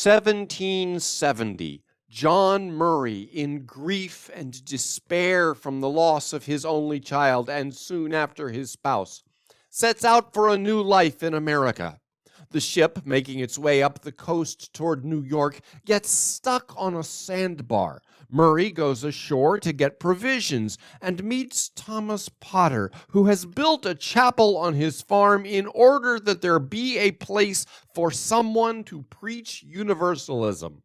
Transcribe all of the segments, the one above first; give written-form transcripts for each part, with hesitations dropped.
1770, John Murray, in grief and despair from the loss of his only child and soon after his spouse, sets out for a new life in America. The ship, making its way up the coast toward New York, gets stuck on a sandbar. Murray goes ashore to get provisions and meets Thomas Potter, who has built a chapel on his farm in order that there be a place for someone to preach universalism.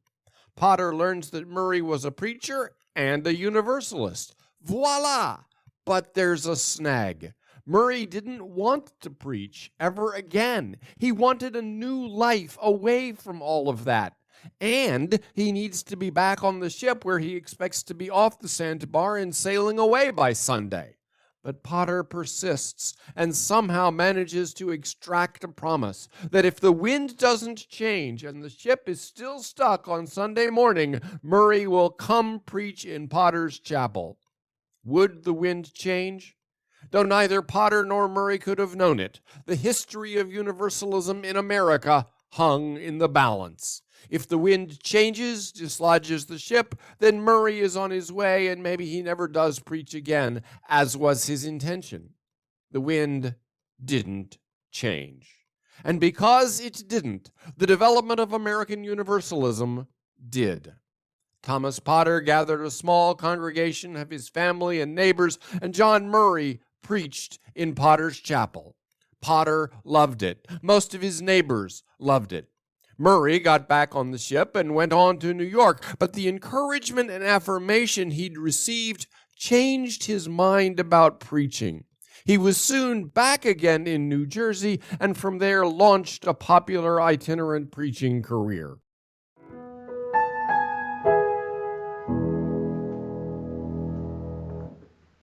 Potter learns that Murray was a preacher and a universalist. Voila! But there's a snag. Murray didn't want to preach ever again. He wanted a new life away from all of that. And he needs to be back on the ship where he expects to be off the sandbar and sailing away by Sunday. But Potter persists and somehow manages to extract a promise that if the wind doesn't change and the ship is still stuck on Sunday morning, Murray will come preach in Potter's chapel. Would the wind change? Though neither Potter nor Murray could have known it, the history of universalism in America hung in the balance. If the wind changes, dislodges the ship, then Murray is on his way and maybe he never does preach again, as was his intention. The wind didn't change. And because it didn't, the development of American Universalism did. Thomas Potter gathered a small congregation of his family and neighbors, and John Murray preached in Potter's chapel. Potter loved it. Most of his neighbors loved it. Murray got back on the ship and went on to New York, but the encouragement and affirmation he'd received changed his mind about preaching. He was soon back again in New Jersey, and from there launched a popular itinerant preaching career.